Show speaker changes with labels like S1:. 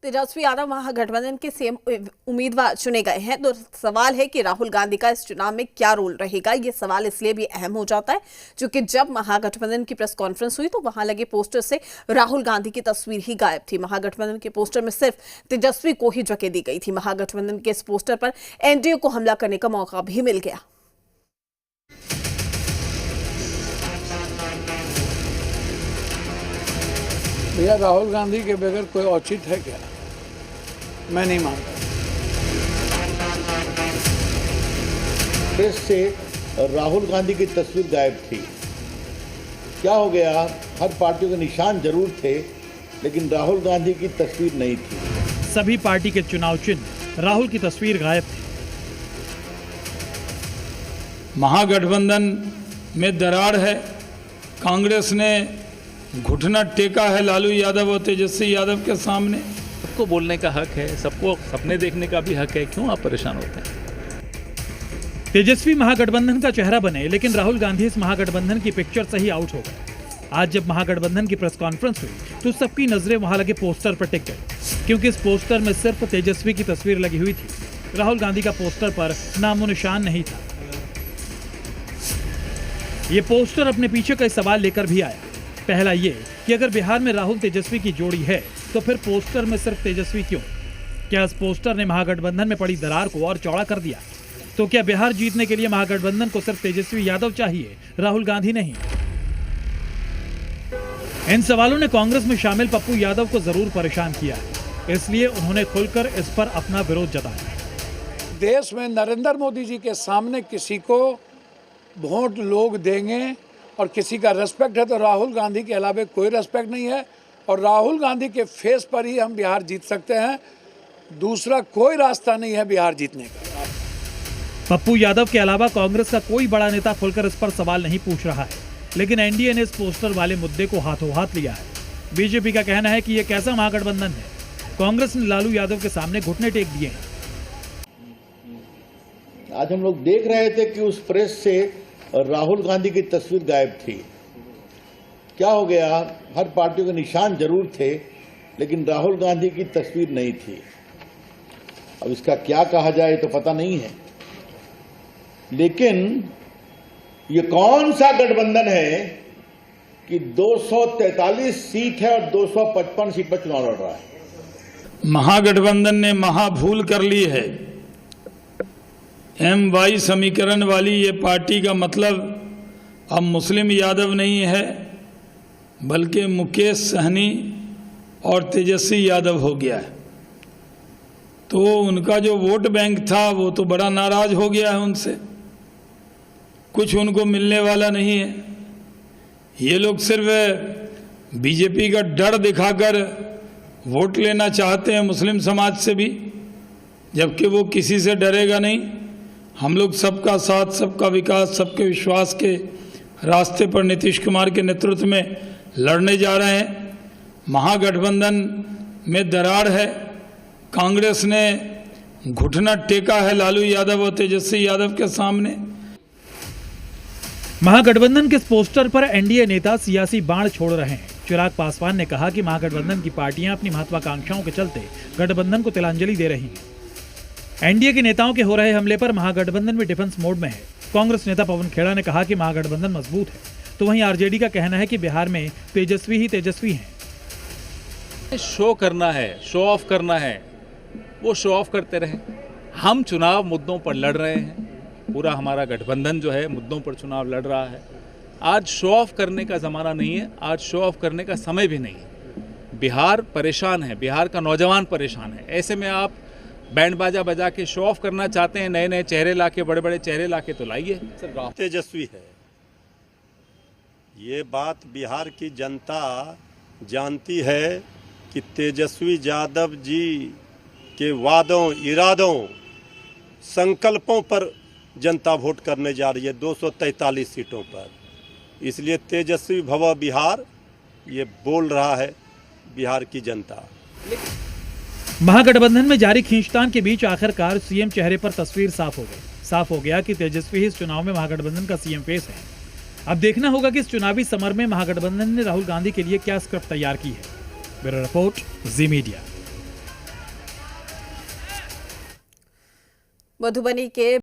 S1: तेजस्वी यादव महागठबंधन के सीएम उम्मीदवार चुने गए हैं, तो सवाल है कि राहुल गांधी का इस चुनाव में क्या रोल रहेगा। ये सवाल इसलिए भी अहम हो जाता है क्योंकि जब महागठबंधन की प्रेस कॉन्फ्रेंस हुई तो वहां लगे पोस्टर से राहुल गांधी की तस्वीर ही गायब थी। महागठबंधन के पोस्टर में सिर्फ तेजस्वी को ही जगह दी गई थी। महागठबंधन के इस पोस्टर पर एनडीए को हमला करने का मौका भी मिल गया।
S2: भैया, राहुल गांधी के बगैर कोई औचित्य है क्या? मैं नहीं मानता।
S3: प्रेस से राहुल गांधी की तस्वीर गायब थी। क्या हो गया? हर पार्टियों के निशान जरूर थे, लेकिन राहुल गांधी की तस्वीर नहीं थी।
S4: सभी पार्टी के चुनाव चिन्ह, राहुल की तस्वीर गायब थी।
S5: महागठबंधन में दरार है। कांग्रेस ने घुटना टेका है लालू यादव और तेजस्वी यादव के सामने।
S6: सबको बोलने का हक है, सबको सपने देखने का भी हक है। क्यों आप परेशान होते हैं?
S4: तेजस्वी महागठबंधन का चेहरा बने, लेकिन राहुल गांधी इस महागठबंधन की पिक्चर से ही आउट हो गए। आज जब महागठबंधन की प्रेस कॉन्फ्रेंस हुई तो सबकी नजरें वहां लगे पोस्टर पर टिक गई, क्योंकि इस पोस्टर में सिर्फ तेजस्वी की तस्वीर लगी हुई थी। राहुल गांधी का पोस्टर पर नामो निशान नहीं था। ये पोस्टर अपने पीछे कई सवाल लेकर भी आया। पहला ये कि अगर बिहार में राहुल तेजस्वी की जोड़ी है तो फिर पोस्टर में सिर्फ तेजस्वी क्यों? क्या इस पोस्टर ने महागठबंधन में पड़ी दरार को और चौड़ा कर दिया? तो क्या बिहार जीतने के लिए महागठबंधन को सिर्फ तेजस्वी यादव चाहिए, राहुल गांधी नहीं? इन सवालों ने कांग्रेस में शामिल पप्पू यादव को जरूर परेशान किया है, इसलिए उन्होंने खुलकर इस पर अपना विरोध जताया।
S2: देश में नरेंद्र मोदी जी के सामने किसी को वोट लोग देंगे और किसी का रेस्पेक्ट है तो राहुल गांधी के अलावा कोई रेस्पेक्ट नहीं है, और राहुल गांधी के फेस पर ही हम बिहार जीत सकते हैं। दूसरा कोई रास्ता नहीं है बिहार जीतने का।
S4: पप्पू यादव के अलावा कांग्रेस का कोई बड़ा नेता खुलकर इस पर सवाल नहीं पूछ रहा है, लेकिन एनडीए ने इस पोस्टर वाले मुद्दे को हाथों हाथ लिया है। बीजेपी का कहना है कि यह कैसा महागठबंधन है? कांग्रेस ने लालू यादव के सामने घुटने टेक दिए हैं।
S3: आज हम लोग देख रहे थे कि उस प्रेस से राहुल गांधी की तस्वीर गायब थी। क्या हो गया? हर पार्टियों के निशान जरूर थे, लेकिन राहुल गांधी की तस्वीर नहीं थी। अब इसका क्या कहा जाए तो पता नहीं है, लेकिन ये कौन सा गठबंधन है कि 243 सीट है और 255 सीट पर चुनाव लड़ रहा है।
S5: महागठबंधन ने महाभूल कर ली है। MY समीकरण वाली ये पार्टी का मतलब अब मुस्लिम यादव नहीं है, बल्कि मुकेश सहनी और तेजस्वी यादव हो गया है। तो उनका जो वोट बैंक था वो तो बड़ा नाराज हो गया है उनसे। कुछ उनको मिलने वाला नहीं है। ये लोग सिर्फ बीजेपी का डर दिखाकर वोट लेना चाहते हैं मुस्लिम समाज से भी, जबकि वो किसी से डरेगा नहीं। हम लोग सबका साथ, सबका विकास, सबके विश्वास के रास्ते पर नीतीश कुमार के नेतृत्व में लड़ने जा रहे हैं। महागठबंधन में दरार है। कांग्रेस ने घुटना टेका है लालू यादव और तेजस्वी यादव के सामने।
S4: महागठबंधन के इस पोस्टर पर एनडीए नेता सियासी बाण छोड़ रहे हैं। चिराग पासवान ने कहा कि महागठबंधन की पार्टियां अपनी महत्वाकांक्षाओं के चलते गठबंधन को तिलांजलि दे रही हैं। एनडीए के नेताओं के हो रहे हमले पर महागठबंधन में डिफेंस मोड में है। कांग्रेस नेता पवन खेड़ा ने कहा कि महागठबंधन मजबूत है, तो वहीं आरजेडी का कहना है कि बिहार में तेजस्वी ही तेजस्वी हैं।
S6: शो करना है, शो ऑफ करना है, वो शो ऑफ करते रहे। हम चुनाव मुद्दों पर लड़ रहे हैं। पूरा हमारा गठबंधन जो है मुद्दों पर चुनाव लड़ रहा है। आज शो ऑफ करने का ज़माना नहीं है, आज शो ऑफ करने का समय भी नहीं है। बिहार परेशान है, बिहार का नौजवान परेशान है। ऐसे में आप बैंड बाजा बजा के शो ऑफ करना चाहते हैं, नए नए चेहरे लाके, बड़े बड़े चेहरे लाके, तो लाइए।
S7: तेजस्वी है, ये बात बिहार की जनता जानती है कि तेजस्वी यादव जी के वादों, इरादों, संकल्पों पर जनता वोट करने जा रही है 243 सीटों पर। इसलिए तेजस्वी भव बिहार ये बोल रहा है बिहार की जनता।
S4: महागठबंधन में जारी खींचतान के बीच आखिरकार सीएम चेहरे पर तस्वीर साफ हो गई। साफ हो गया कि तेजस्वी ही इस चुनाव में महागठबंधन का सीएम फेस है। अब देखना होगा कि इस चुनावी समर में महागठबंधन ने राहुल गांधी के लिए क्या स्क्रिप्ट तैयार की है। ब्यूरो रिपोर्ट, जी मीडिया।
S1: मधुबनी के